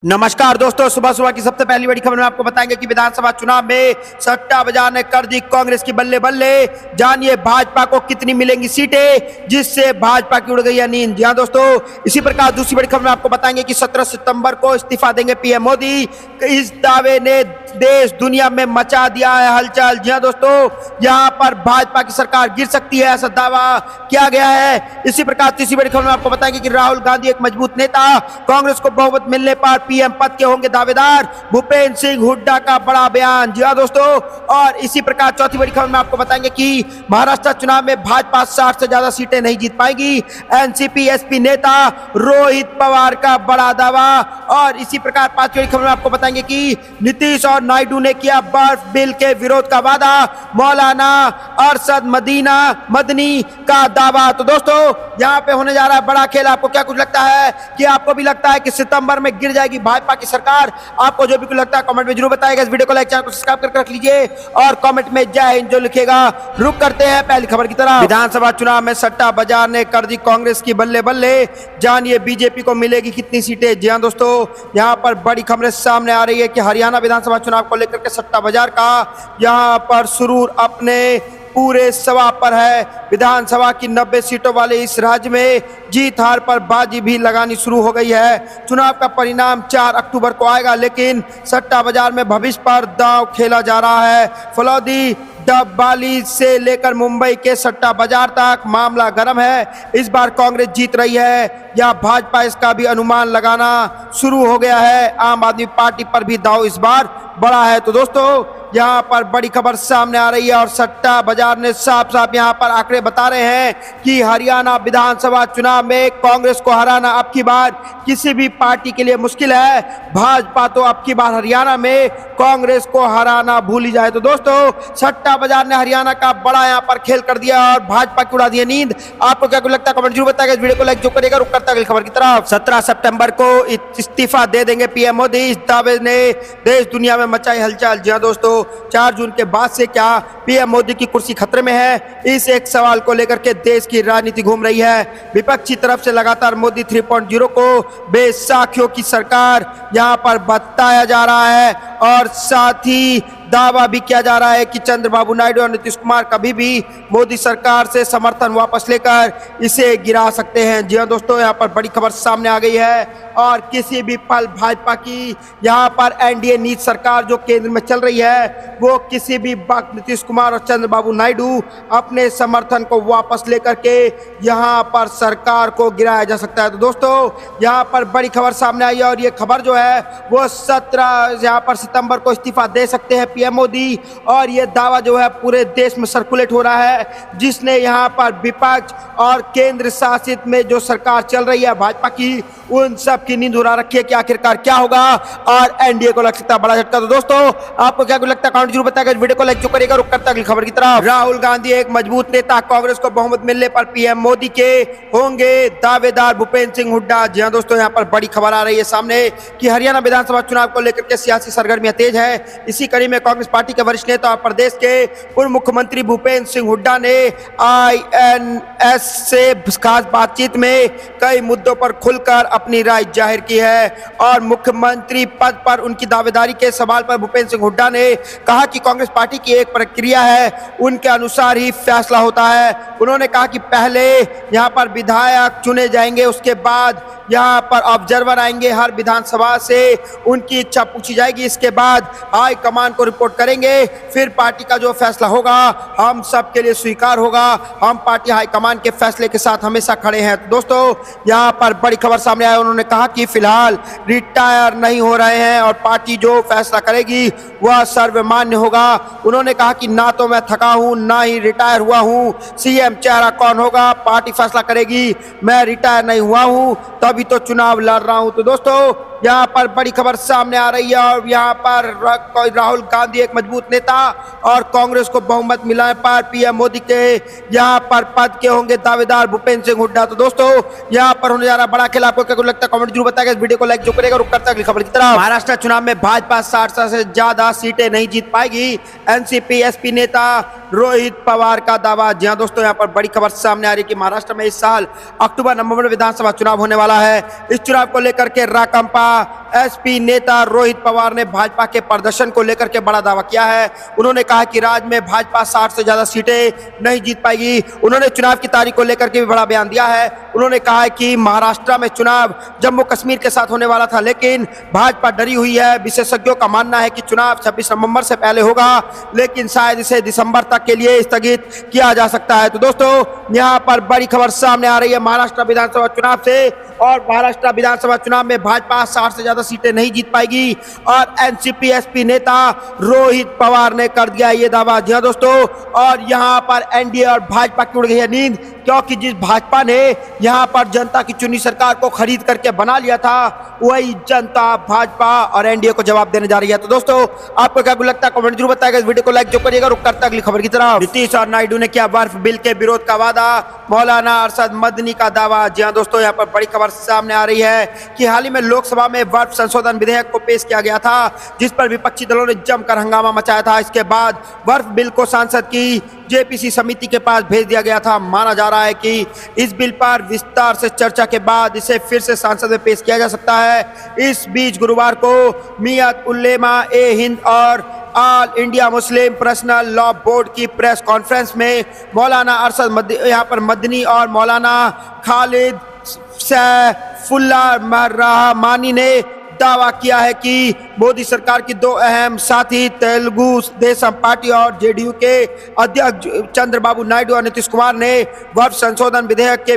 नमस्कार दोस्तों, सुबह सुबह की सबसे पहली बड़ी खबर में आपको बताएंगे कि विधानसभा चुनाव में सट्टा बाजार ने कर दी कांग्रेस की बल्ले बल्ले। जानिए भाजपा को कितनी मिलेंगी सीटें जिससे भाजपा की उड़ गई है नींद। जी हां दोस्तों, इसी प्रकार दूसरी बड़ी खबर में आपको बताएंगे कि 17 सितंबर को इस्तीफा देंगे पीएम मोदी। इस दावे ने देश दुनिया में मचा दिया है हलचल। जी हां दोस्तों, यहाँ पर भाजपा की सरकार गिर सकती है, ऐसा दावा किया गया है। इसी प्रकार तीसरी बड़ी खबर में आपको बताएंगे कि राहुल गांधी एक मजबूत नेता, कांग्रेस को बहुमत मिलने पर पीएम पद के होंगे दावेदार। भूपेंद्र सिंह हुड्डा का बड़ा बयान। जी हां दोस्तों, और इसी प्रकार चौथी बड़ी खबर में आपको बताएंगे कि महाराष्ट्र चुनाव में भाजपा 60 से ज्यादा सीटें नहीं जीत पाएगी। एनसीपी एसपी नेता रोहित पवार का बड़ा दावा। और इसी प्रकार पांचवी बड़ी खबर में आपको बताएंगे कि नीतीश और नायडू ने किया बर्फ बिल के विरोध का वादा। मौलाना अरशद मदनी का दावा। तो दोस्तों, यहाँ पे होने जा रहा है बड़ा खेल। आपको क्या कुछ लगता है कि आपको भी लगता है कि सितंबर में गिर जाएगी भाजपा की सरकार? आपको जो भी कुछ लगता है कमेंट में जरूर बताइएगा। इस वीडियो को लाइक, चैनल को सब्सक्राइब करके रख लीजिए और कमेंट में जय हिंद जो लिखेगा। रुक करते हैं पहली खबर की तरफ। विधानसभा चुनाव में सट्टा बाजार ने कर दी कांग्रेस की बल्ले बल्ले। जानिए बीजेपी को मिलेगी कितनी सीटें। जी हां दोस्तों, यहाँ पर बड़ी खबरें सामने आ रही है कि हरियाणा विधानसभा चुनाव को लेकर के सट्टा बाजार का यहाँ पर सुरूर अपने पूरे सवा पर है। विधानसभा की 90 सीटों वाले इस राज्य में जीत हार पर बाजी भी लगानी शुरू हो गई है। चुनाव का परिणाम 4 अक्टूबर को आएगा, लेकिन सट्टा बाजार में भविष्य पर दांव खेला जा रहा है। फलौदी डबवाली से लेकर मुंबई के सट्टा बाजार तक मामला गर्म है। इस बार कांग्रेस जीत रही है या भाजपा, इसका भी अनुमान लगाना शुरू हो गया है। आम आदमी पार्टी पर भी दांव इस बार बड़ा है। तो दोस्तों, यहाँ पर बड़ी खबर सामने आ रही है और सट्टा बाजार ने साफ साफ यहाँ पर आंकड़े बता रहे हैं कि हरियाणा विधानसभा चुनाव में कांग्रेस को हराना अब की बार किसी भी पार्टी के लिए मुश्किल है। भाजपा तो अब की बार हरियाणा में कांग्रेस को हराना भूल ही जाए। तो दोस्तों, सट्टा बाजार ने हरियाणा का बड़ा यहाँ पर खेल कर दिया और भाजपा की उड़ा दी नींद। आपको क्या लगता है कमेंट जरूर बताएगा। इस वीडियो को लाइक जो करेगा। रुक करता अगली खबर की तरफ। 17 सितंबर को इस्तीफा दे देंगे पीएम मोदी। इस दावे ने देश दुनिया में मचाई हलचल। जी हां दोस्तों, 4 जून के बाद से क्या पीएम मोदी की कुर्सी खतरे में है? इस एक सवाल को लेकर के देश की राजनीति घूम रही है। विपक्षी तरफ से लगातार मोदी 3.0 को बेसाखियों की सरकार यहां पर बताया जा रहा है और साथ ही दावा भी किया जा रहा है कि चंद्रबाबू नायडू और नीतीश कुमार कभी भी मोदी सरकार से समर्थन वापस लेकर इसे गिरा सकते हैं। जी हां दोस्तों, यहाँ पर बड़ी खबर सामने आ गई है और किसी भी पल भाजपा की यहाँ पर एनडीए नीति सरकार जो केंद्र में चल रही है, वो किसी भी वक्त नीतीश कुमार और चंद्रबाबू नायडू अपने समर्थन को वापस लेकर के यहाँ पर सरकार को गिराया जा सकता है। तो दोस्तों, यहाँ पर बड़ी खबर सामने आई है और ये खबर जो है वो 17 यहाँ पर सितंबर को इस्तीफा दे सकते हैं पीएम मोदी। और ये दावा जो है पूरे देश में सर्कुलेट हो रहा है, जिसने यहाँ पर विपक्ष और केंद्र शासित में जो सरकार चल रही है भाजपा की, उन सब की नींद उड़ा रखी है कि आखिरकार क्या होगा और एनडीए को लग सकता है बड़ा झटका। तो दोस्तों, आपको क्या लगता है कमेंट जरूर बताएगा। वीडियो को लाइक जो करेगा। रुक करता अगली खबर की तरफ। राहुल गांधी एक मजबूत नेता, कांग्रेस को बहुमत मिलने पर पीएम मोदी के होंगे दावेदार। भूपेंद्र सिंह हुड्डा। जी हां दोस्तों, यहाँ पर बड़ी खबर आ रही है सामने कि हरियाणा विधानसभा चुनाव को लेकर के सियासी सरगर्मियां तेज है। इसी कड़ी में कांग्रेस पार्टी के वरिष्ठ नेता और प्रदेश के पूर्व मुख्यमंत्री भूपेंद्र सिंह हुड्डा ने INS से खास बातचीत में कई मुद्दों पर खुलकर अपनी राय जाहिर की है और मुख्यमंत्री पद पर उनकी दावेदारी के सवाल पर भूपेंद्र सिंह हुड्डा ने कहा कि कांग्रेस पार्टी की एक प्रक्रिया है, उनके अनुसार ही फैसला होता है। उन्होंने कहा कि पहले यहाँ पर विधायक चुने जाएंगे, उसके बाद यहाँ पर ऑब्जर्वर आएंगे, हर विधानसभा से उनकी इच्छा पूछी जाएगी, इसके बाद हाई कमान को रिपोर्ट करेंगे, फिर पार्टी का जो फैसला होगा हम सब के लिए स्वीकार होगा। हम पार्टी हाईकमान के फैसले के साथ हमेशा खड़े हैं। तो दोस्तों, यहाँ पर बड़ी खबर सामने आई। उन्होंने कहा कि फिलहाल रिटायर नहीं हो रहे हैं और पार्टी जो फैसला करेगी वह सर्वमान्य होगा। उन्होंने कहा कि ना तो मैं थका हूं, ना ही रिटायर हुआ हूं। सीएम चेहरा कौन होगा पार्टी फैसला करेगी। मैं रिटायर नहीं हुआ हूं, तभी तो चुनाव लड़ रहा हूं। तो दोस्तों, यहाँ पर बड़ी खबर सामने आ रही है और यहाँ पर राहुल गांधी एक मजबूत नेता और कांग्रेस को बहुमत मिलाने पर पीएम मोदी के यहाँ पर पद के होंगे दावेदार भूपेंद्र सिंह हुड्डा। तो दोस्तों, यहाँ पर होने जा रहा बड़ा खेल। आपको क्या लगता है कमेंट जरूर बताएगा। इस वीडियो को लाइक जो करेगा। रुक करता अगली खबर की तरफ। महाराष्ट्र चुनाव में भाजपा 60 से ज्यादा सीटें नहीं जीत पाएगी। एनसीपी एसपी नेता रोहित पवार का दावा। जी हां दोस्तों, यहां पर बड़ी खबर सामने आ रही है कि महाराष्ट्र में इस साल अक्टूबर नवंबर में विधानसभा चुनाव होने वाला है। इस चुनाव को लेकर के राकांपा एसपी नेता रोहित पवार ने भाजपा के प्रदर्शन को लेकर के बड़ा दावा किया है। उन्होंने कहा कि राज्य में भाजपा 60 से ज्यादा सीटें नहीं जीत पाएगी। उन्होंने चुनाव की तारीख को लेकर के भी बड़ा बयान दिया है। उन्होंने कहा है कि महाराष्ट्र में चुनाव जम्मू कश्मीर के साथ होने वाला था, लेकिन भाजपा डरी हुई है। विशेषज्ञों का मानना है कि चुनाव 26 नवंबर से पहले होगा, लेकिन शायद इसे दिसंबर तक के लिए स्थगित किया जा सकता है। तो दोस्तों, यहां पर बड़ी खबर सामने आ रही है महाराष्ट्र विधानसभा चुनाव से, और महाराष्ट्र विधानसभा चुनाव में भाजपा 60 से ज्यादा सीटें नहीं जीत पाएगी, और एनसीपी एसपी नेता रोहित पवार ने कर दिया ये दावा। जी हां दोस्तों, और यहां पर एनडीए और भाजपा की उड़ गई है नींद, क्योंकि जिस भाजपा ने यहां पर जनता की चुनी सरकार को खरीद करके बना लिया था, वही जनता भाजपा और एनडीए को जवाब देने जा रही है। तो दोस्तों, आपको क्या लगता है कमेंट जरूर बताइएगा। इस वीडियो को लाइक जो करिएगा। रुक करता अगली खबर की तरफ। नीतीश और नायडू ने किया बर्फ बिल के विरोध का वादा, मौलाना अरशद मदनी का दावा। जी हां दोस्तों, यहाँ पर बड़ी खबर सामने आ रही है कि हाल ही में लोकसभा में बर्फ संशोधन विधेयक को पेश किया गया था, जिस पर विपक्षी दलों ने जमकर हंगामा मचाया था। इसके बाद बर्फ बिल को सांसद की जेपीसी समिति के पास भेज दिया गया था। माना जा रहा है कि इस बिल पर विस्तार से चर्चा के बाद इसे फिर से संसद में पेश किया जा सकता है। इस बीच गुरुवार को मियात उल्लेमा ए हिंद और all India Muslim personal law board की प्रेस कॉन्फ्रेंस में मौलाना अरशद यहाँ पर मदनी और मौलाना खालिद सैफुल्लाह रहमानी ने दावा किया है कि मोदी सरकार की दो अहम साथी तेलुगु देशम पार्टी और जेडीयू के अध्यक्ष चंद्रबाबू नायडू और नीतीश कुमार ने बर्फ संशोधन विधेयक के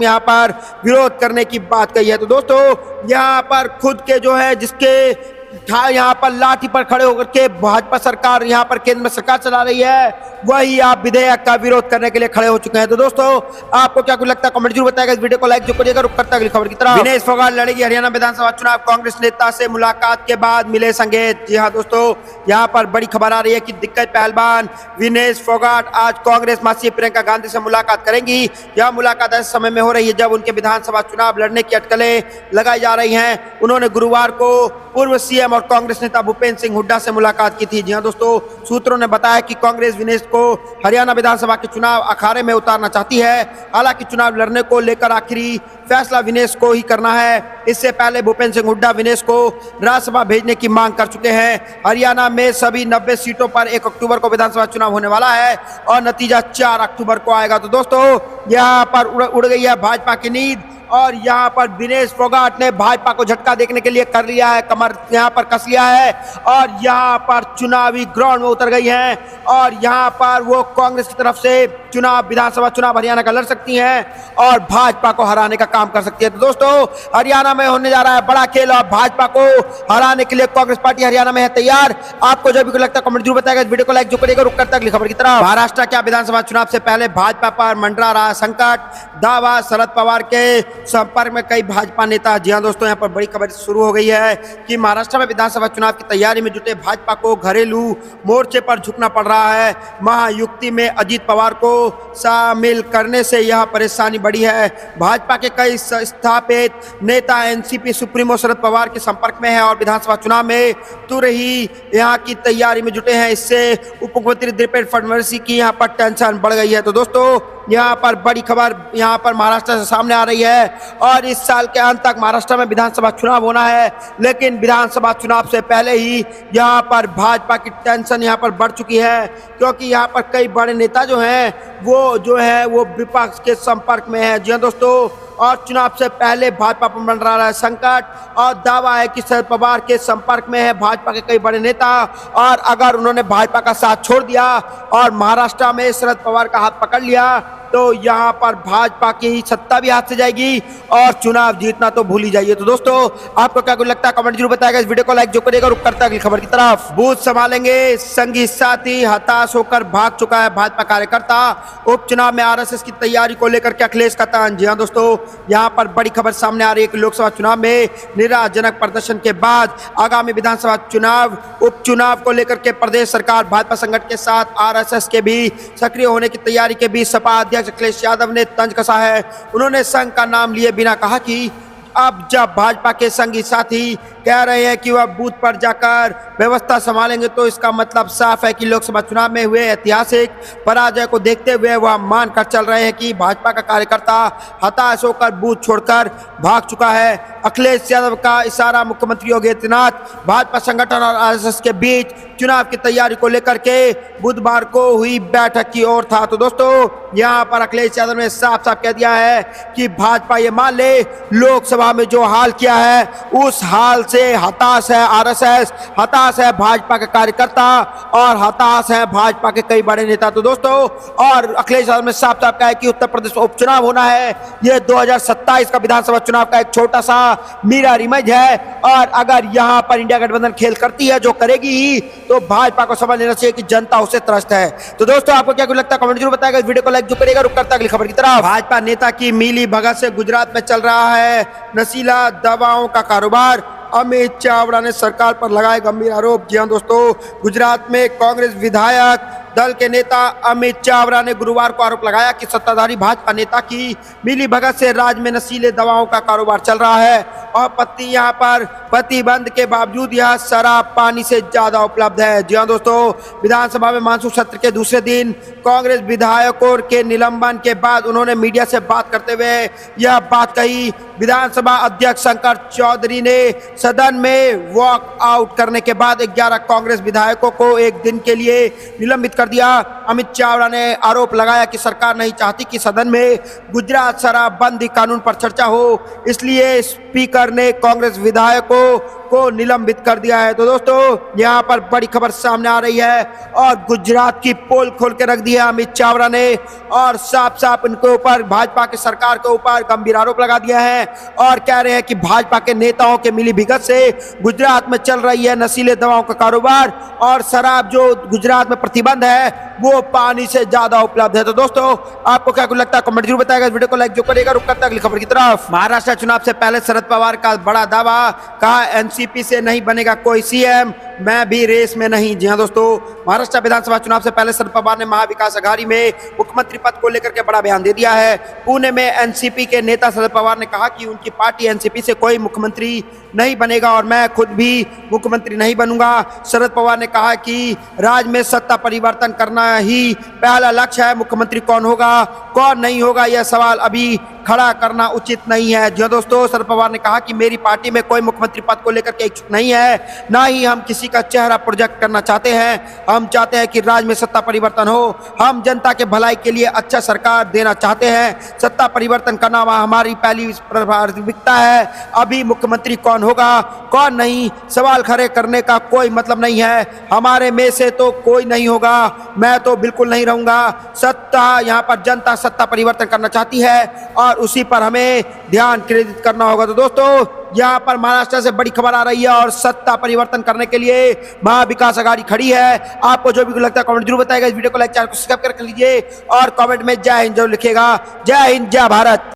यहाँ पर विरोध करने की बात कही है। तो दोस्तों, यहाँ पर खुद के जो है जिसके यहाँ पर लाठी पर खड़े होकर के भाजपा सरकार यहाँ पर केंद्र में सरकार चला रही है, वही आप विधेयक का विरोध करने के लिए खड़े हो चुके हैं। तो दोस्तों, आपको क्या कुछ लगता है कमेंट जरूर बताएगा। इस वीडियो को लाइक जो करिएगा। रुक करता अगली खबर की तरफ। विनेश फोगाट लड़ेगी हरियाणा विधानसभा चुनाव, कांग्रेस नेता से मुलाकात के बाद मिले संकेत। जी हाँ दोस्तों, यहाँ पर बड़ी खबर आ रही है कि दिग्गज पहलवान विनेश फोगाट आज कांग्रेस महासचिव प्रियंका गांधी से मुलाकात करेंगी। यह मुलाकात ऐसे समय में हो रही है जब उनके विधानसभा चुनाव लड़ने की अटकलें लगाई जा रही हैं। उन्होंने गुरुवार को पूर्व सीएम और कांग्रेस नेता भूपेंद्र सिंह हुड्डा से मुलाकात की थी। जी हां दोस्तों, सूत्रों ने बताया कि कांग्रेस विनेश को हरियाणा विधानसभा के चुनाव अखाड़े में उतारना चाहती है। हालांकि चुनाव लड़ने को लेकर आखिरी फैसला विनेश को ही करना है। इससे पहले भूपेंद्र सिंह हुड्डा विनेश को राज्यसभा भेजने की मांग कर चुके हैं। हरियाणा में सभी 90 सीटों पर 1 अक्टूबर को विधानसभा चुनाव होने वाला है और नतीजा 4 अक्टूबर को आएगा। तो दोस्तों, यहाँ पर उड़ गई है भाजपा की नींद, और यहाँ पर विनेश फोगाट ने भाजपा को झटका देखने के लिए कर लिया है, कमर यहाँ पर कस लिया है, और यहाँ पर चुनावी ग्राउंड में उतर गई हैं, और यहाँ पर वो कांग्रेस की तरफ से विधानसभा चुनाव हरियाणा का लड़ सकती हैं और भाजपा को हराने का काम कर सकती है। तो दोस्तों, हरियाणा में होने जा रहा है बड़ा खेल, और भाजपा को हराने के लिए कांग्रेस पार्टी हरियाणा में है तैयार। आपको जो भी लगता है कमेंट जरूर बताएगा। इस वीडियो को लाइक जो करिएगा। रुक करता अगली खबर की तरफ। महाराष्ट्र क्या विधानसभा चुनाव से पहले भाजपा पर मंडरा रहा संकट, दावा शरद पवार के संपर्क में कई भाजपा नेता। जी हां दोस्तों, यहाँ पर बड़ी खबर शुरू हो गई है कि महाराष्ट्र में विधानसभा चुनाव की तैयारी में जुटे भाजपा को घरेलू मोर्चे पर झुकना पड़ रहा है। महायुति में अजीत पवार को शामिल करने से यह परेशानी बढ़ी है। भाजपा के कई स्थापित नेता एनसीपी सुप्रीमो शरद पवार के संपर्क में है और विधानसभा चुनाव में तुरही यहाँ की तैयारी में जुटे हैं। इससे उप मुख्यमंत्री देवेंद्र फडणवीस की यहाँ पर टेंशन बढ़ गई है। तो दोस्तों, यहाँ पर बड़ी खबर यहाँ पर महाराष्ट्र से सामने आ रही है, और इस साल के अंत तक महाराष्ट्र में विधानसभा चुनाव होना है, लेकिन विधानसभा चुनाव से पहले ही यहाँ पर भाजपा की टेंशन यहाँ पर बढ़ चुकी है, क्योंकि यहाँ पर कई बड़े नेता जो हैं वो विपक्ष के संपर्क में है। जी हाँ दोस्तों, और चुनाव से पहले भाजपा पर मंडरा रहा है संकट, और दावा है कि शरद पवार के संपर्क में है भाजपा के कई बड़े नेता, और अगर उन्होंने भाजपा का साथ छोड़ दिया और महाराष्ट्र में शरद पवार का हाथ पकड़ लिया, तो यहाँ पर भाजपा की ही सत्ता भी हाथ से जाएगी और चुनाव जीतना तो भूल ही जाइए। तो दोस्तों, आपको क्या कुछ लगता है कमेंट जरूर बताएगा। इस वीडियो को लाइक जो करिएगा। रुक करता अगली खबर की तरफ। बूथ संभालेंगे संगी साथी, हताश होकर भाग चुका है भाजपा कार्यकर्ता, उपचुनाव में आरएसएस की तैयारी को लेकर के अखिलेश का तान। जी हाँ दोस्तों, यहाँ पर बड़ी खबर सामने आ रही है कि लोकसभा चुनाव में निराशाजनक प्रदर्शन के बाद आगामी विधानसभा चुनाव उपचुनाव को लेकर के प्रदेश सरकार भाजपा संगठन के साथ आरएसएस के भी सक्रिय होने की तैयारी के बीच सपा अध्यक्ष अखिलेश यादव ने तंज कसा है। उन्होंने संघ का नाम लिए बिना कहा कि अब जब भाजपा के संगी साथी कह रहे हैं कि वह बूथ पर जाकर व्यवस्था संभालेंगे, तो इसका मतलब साफ है कि लोकसभा चुनाव में हुए ऐतिहासिक पराजय को देखते हुए वह मानकर चल रहे हैं कि भाजपा का कार्यकर्ता हताश होकर बूथ छोड़कर भाग चुका है। अखिलेश यादव का इशारा मुख्यमंत्री योगी आदित्यनाथ भाजपा संगठन और आरएसएस के बीच चुनाव की तैयारी को लेकर के बुधवार को हुई बैठक की ओर था। तो दोस्तों, यहां पर अखिलेश यादव ने साफ साफ कह दिया है कि भाजपा ये मान ले लोकसभा में जो हाल किया है उस हाल से हताश है आरएसएस, हताश है भाजपा के कार्यकर्ता और हताश है भाजपा के कई बड़े नेता। तो दोस्तों, और अखिलेश यादव ने साफ साफ कहा है कि उत्तर प्रदेश में उपचुनाव होना है, ये 2027 का विधानसभा चुनाव का एक छोटा सा मीरा रिमज है, और अगर यहां पर इंडिया गठबंधन खेल करती है, जो करेगी ही, तो भाजपा को समझ लेना चाहिए कि जनता उससे त्रस्त है। तो दोस्तों, आपको क्या कुछ लगता है कमेंट जरूर बताएगा। इस वीडियो को लाइक जो करेगा, रुक करता अगली खबर की तरफ। भाजपा नेता की मिली भगत से गुजरात में चल रहा है नशीला दवाओं का कारोबार, अमित चावड़ा ने सरकार पर लगाए गंभीर आरोप। जी हां दोस्तों, गुजरात में कांग्रेस विधायक दल के नेता अमित चावड़ा ने गुरुवार को आरोप लगाया कि सत्ताधारी भाजपा नेता की मिली भगत से राज्य में नशीले दवाओं का कारोबार चल रहा है और यहाँ पर प्रतिबंध के बावजूद यह शराब पानी से ज्यादा उपलब्ध है। जी हां दोस्तों, विधानसभा में मानसून सत्र के दूसरे दिन कांग्रेस विधायकों के निलंबन के बाद उन्होंने मीडिया से बात करते हुए यह बात कही। विधानसभा अध्यक्ष शंकर चौधरी ने सदन में वॉक आउट करने के बाद 11 कांग्रेस विधायकों को एक दिन के लिए निलंबित कर दिया। अमित चावड़ा ने आरोप लगाया कि सरकार नहीं चाहती कि सदन में गुजरात शराबबंदी कानून पर चर्चा हो, इसलिए स्पीकर ने कांग्रेस विधायकों को निलंबित कर दिया है। तो दोस्तों, यहां पर बड़ी खबर सामने आ रही है और गुजरात की पोल खोल के रख दी है अमित चावड़ा ने, और साफ साफ इनके ऊपर भाजपा की सरकार के ऊपर गंभीर आरोप लगा दिया है और कह रहे हैं कि भाजपा के नेताओं के मिली भगत से गुजरात में चल रही है नशीले दवाओं का कारोबार, और शराब जो गुजरात में प्रतिबंध है वो पानी से ज्यादा उपलब्ध है। तो दोस्तों, आपको क्या कुछ लगता है कमेंट जरूर बताएगा। इस वीडियो को लाइक जो करेगा, रुक करता अगली खबर की तरफ। महाराष्ट्र चुनाव से पहले शरद पवार का बड़ा दावा, कहा एनसीपी से नहीं बनेगा कोई सीएम, मैं भी रेस में नहीं। जी हां दोस्तों, महाराष्ट्र विधानसभा चुनाव से पहले शरद पवार ने महाविकास आघाड़ी में मुख्यमंत्री पद को लेकर के बड़ा बयान दे दिया है। पुणे में एनसीपी के नेता शरद पवार ने कहा कि उनकी पार्टी एनसीपी से कोई मुख्यमंत्री नहीं बनेगा और मैं खुद भी मुख्यमंत्री नहीं बनूंगा। शरद पवार ने कहा कि राज्य में सत्ता परिवर्तन करना ही पहला लक्ष्य है, मुख्यमंत्री कौन होगा कौन नहीं होगा यह सवाल अभी खड़ा करना उचित नहीं है। जी दोस्तों, शरद पवार ने कहा कि मेरी पार्टी में कोई मुख्यमंत्री पद को लेकर के इच्छुक नहीं है, ना ही हम किसी का चेहरा प्रोजेक्ट करना चाहते हैं। हम चाहते हैं कि राज्य में सत्ता परिवर्तन हो, हम जनता के भलाई के लिए अच्छा सरकार देना चाहते हैं। सत्ता परिवर्तन करना हमारी पहली प्राथमिकता है। अभी मुख्यमंत्री कौन होगा कौन नहीं सवाल खड़े करने का कोई मतलब नहीं है। हमारे में से तो कोई नहीं होगा, मैं तो बिल्कुल नहीं रहूंगा। सत्ता यहाँ पर जनता सत्ता परिवर्तन करना चाहती है और उसी पर हमें ध्यान केंद्रित करना होगा। तो दोस्तों, यहाँ पर महाराष्ट्र से बड़ी खबर आ रही है और सत्ता परिवर्तन करने के लिए महाविकास आघाड़ी खड़ी है। आपको जो भी लगता है कमेंट जरूर बताएगा। इस वीडियो को लाइक चैनल को सब्सक्राइब कर लीजिए और कमेंट में जय हिंद जरूर लिखिएगा। जय हिंद, जय भारत।